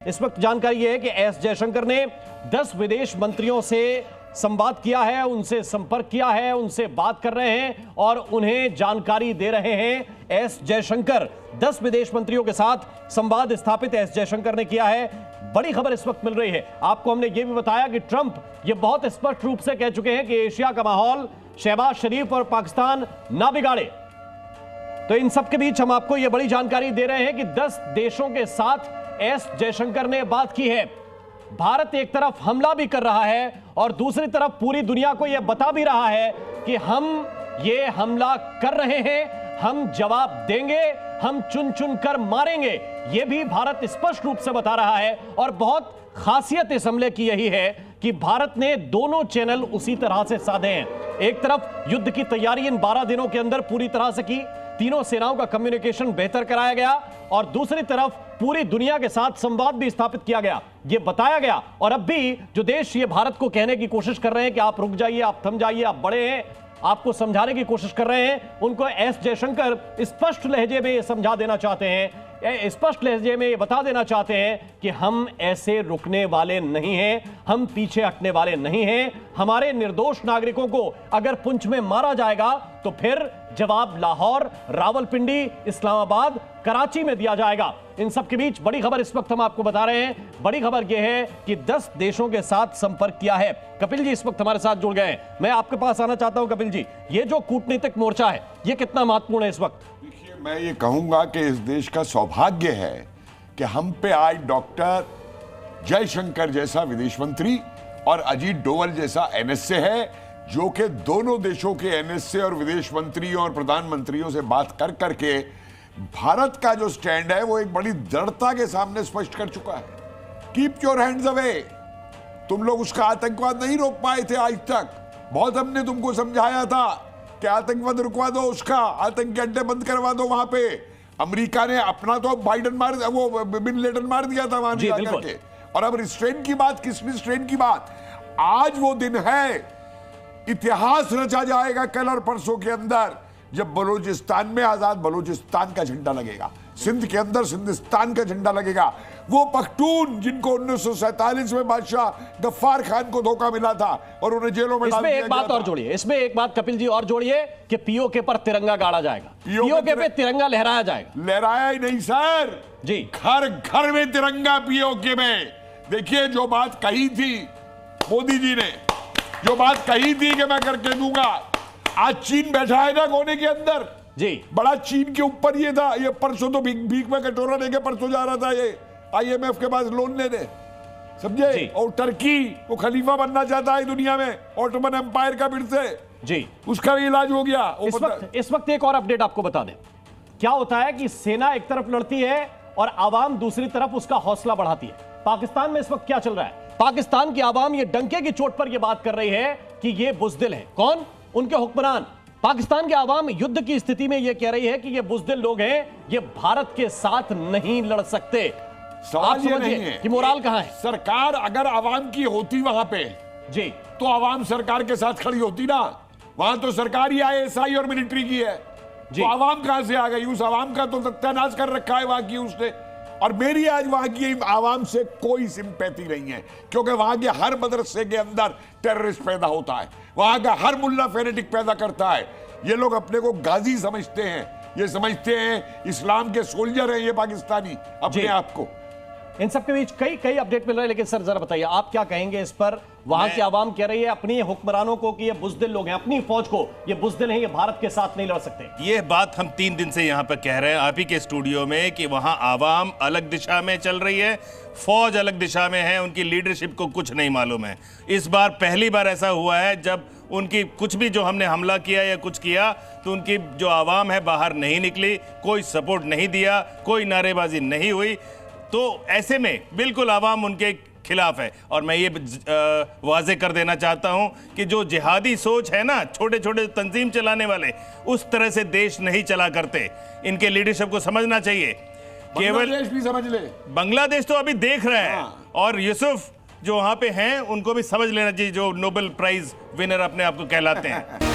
इस वक्त जानकारी है कि एस जयशंकर ने 10 विदेश मंत्रियों से संवाद किया है, उनसे संपर्क किया है, उनसे बात कर रहे हैं और उन्हें जानकारी दे रहे हैं। एस जयशंकर 10 विदेश मंत्रियों के साथ संवाद स्थापित एस जयशंकर ने किया है। बड़ी खबर इस वक्त मिल रही है। आपको हमने यह भी बताया कि ट्रंप ये बहुत स्पष्ट रूप से कह चुके हैं कि एशिया का माहौल शहबाज शरीफ और पाकिस्तान ना बिगाड़े। तो इन सब के बीच हम आपको यह बड़ी जानकारी दे रहे हैं कि 10 देशों के साथ एस जयशंकर ने बात की है। भारत एक तरफ हमला भी कर रहा है और दूसरी तरफ पूरी दुनिया को यह बता भी रहा है कि हम ये हमला कर रहे हैं, हम जवाब देंगे, हम चुन चुन कर मारेंगे। यह भी भारत स्पष्ट रूप से बता रहा है। और बहुत खासियत इस हमले की यही है कि भारत ने दोनों चैनल उसी तरह से साधे हैं। एक तरफ युद्ध की तैयारी इन 12 दिनों के अंदर पूरी तरह से की, तीनों सेनाओं का कम्युनिकेशन बेहतर कराया गया और दूसरी तरफ पूरी दुनिया के साथ संवाद भी स्थापित किया गया, ये बताया गया। और अब भी जो देश ये भारत को कहने की कोशिश कर रहे हैं कि आप रुक जाइए, आप थम जाइए, आप बड़े हैं, आपको समझाने की कोशिश कर रहे हैं, उनको एस जयशंकर स्पष्ट लहजे में ये समझा देना चाहते हैं, स्पष्ट लहजे में ये बता देना चाहते हैं कि हम ऐसे रुकने वाले नहीं हैं, हम पीछे हटने वाले नहीं हैं। हमारे निर्दोष नागरिकों को अगर पुंछ में मारा जाएगा तो फिर जवाब लाहौर, रावलपिंडी, इस्लामाबाद, कराची में दिया जाएगा। इन सब के बीच बड़ी खबर इस वक्त हम आपको बता रहे हैं। बड़ी खबर यह है कि 10 देशों के साथ संपर्क किया है। कपिल जी इस वक्त हमारे साथ जुड़ गए हैं। मैं आपके पास आना चाहता हूं कपिल जी, ये जो कूटनीतिक मोर्चा है ये कितना महत्वपूर्ण है इस वक्त? देखिए, मैं ये कहूंगा कि इस देश का सौभाग्य है कि हम पे आज डॉक्टर जयशंकर जैसा विदेश मंत्री और अजीत डोवल जैसा एनएसए है, जो कि दोनों देशों के एनएसए और विदेश मंत्रियों और प्रधानमंत्रियों से बात कर करके भारत का जो स्टैंड है वो एक बड़ी दृढ़ता के सामने स्पष्ट कर चुका है। Keep your hands away. तुम लोग उसका आतंकवाद नहीं रोक पाए थे आज तक। बहुत हमने तुमको समझाया था कि आतंकवाद रुकवा दो, उसका आतंक के अड्डे बंद करवा दो। वहां पे अमेरिका ने अपना तो बाइडन मार, वो बिन लेडन मार दिया था वहां जाकर। और अब रिस्ट्रेन की बात, किस रिस्ट्रेन की बात? आज वो दिन है, इतिहास रचा जाएगा कल और परसों के अंदर, जब बलूचिस्तान में आजाद बलूचिस्तान का झंडा लगेगा, सिंध के अंदर सिंधिस्तान का झंडा लगेगा। वो पख्तून जिनको 1947 में बादशाह गफ्फार खान को धोखा मिला था और उन्हें जेलों में डाल दिया गया था। एक बात और जोड़िए, इसमें एक बात कपिल जी और जोड़िए कि पीओके पर तिरंगा गाड़ा जाएगा, पीओके पे तिरंगा लहराया जाएगा। लहराया ही नहीं सर जी, घर घर में तिरंगा पीओके में। देखिए, जो बात कही थी मोदी जी ने, जो बात कही थी कि मैं करके दूंगा, आज चीन बैठा है ना कोने के अंदर जी। बड़ा चीन के ऊपर ये था। ये परसों तो भीख में कटोरा लेके परसों जा रहा था ये आईएमएफ के पास लोन लेने, समझे। और टर्की वो खलीफा बनना चाहता है दुनिया में, ऑटोमन एम्पायर का फिर से जी, उसका भी इलाज हो गया। इस वक्त एक और अपडेट आपको बता दें। क्या होता है कि सेना एक तरफ लड़ती है और आवाम दूसरी तरफ उसका हौसला बढ़ाती है। पाकिस्तान में इस वक्त क्या चल रहा है? पाकिस्तान की आवाम ये डंके की चोट पर यह बात कर रही है कि ये बुज़दिल है। कौन? उनके हुक्मरान। पाकिस्तान की आवाम युद्ध की स्थिति में यह कह रही है कि ये बुज़दिल लोग हैं, ये भारत के साथ नहीं लड़ सकते। सवाल ये नहीं है कि मोराल कहां है। सरकार अगर आवाम की होती वहां पे जी, तो आवाम सरकार के साथ खड़ी होती ना। वहां तो सरकार ही आईएसआई और मिलिट्री की है, तो आवाम कहां से आ गई? उस आवाम का तो सत्यानाश कर रखा है वहां की उसने। और मेरी आज वहां की आवाम से कोई सिंपैथी नहीं है, क्योंकि वहां के हर मदरसे के अंदर टेररिस्ट पैदा होता है, वहां का हर मुल्ला फेनेटिक पैदा करता है। ये लोग अपने को गाजी समझते हैं, ये समझते हैं इस्लाम के सोल्जर हैं ये पाकिस्तानी अपने आप को। इन सब के बीच कई अपडेट मिल रहे हैं, लेकिन सर जरा बताइए आप क्या कहेंगे इस पर? वहां की आवाम कह रही है अपनी हुक्मरानों को कि ये बुज़दिल लोग हैं, अपनी फौज को ये बुज़दिल हैं, ये भारत के साथ नहीं लड़ सकते। ये बात हम 3 दिन से यहां पर कह रहे हैं आप ही के स्टूडियो में कि वहां आवाम अलग दिशा में चल रही है, फौज अलग दिशा में है, उनकी लीडरशिप को कुछ नहीं मालूम है। इस बार पहली बार ऐसा हुआ है जब उनकी कुछ भी जो हमने हमला किया या कुछ किया तो उनकी जो आवाम है बाहर नहीं निकली, कोई सपोर्ट नहीं दिया, कोई नारेबाजी नहीं हुई। तो ऐसे में बिल्कुल आवाम उनके खिलाफ है। और मैं ये वाजे कर देना चाहता हूं कि जो जिहादी सोच है ना, छोटे छोटे तंजीम चलाने वाले, उस तरह से देश नहीं चला करते। इनके लीडरशिप को समझना चाहिए। केवल बांग्लादेश भी समझ ले, बांग्लादेश तो अभी देख रहा है, और यूसुफ जो वहां पे हैं उनको भी समझ लेना चाहिए, जो नोबेल प्राइज विनर अपने आप को कहलाते हैं।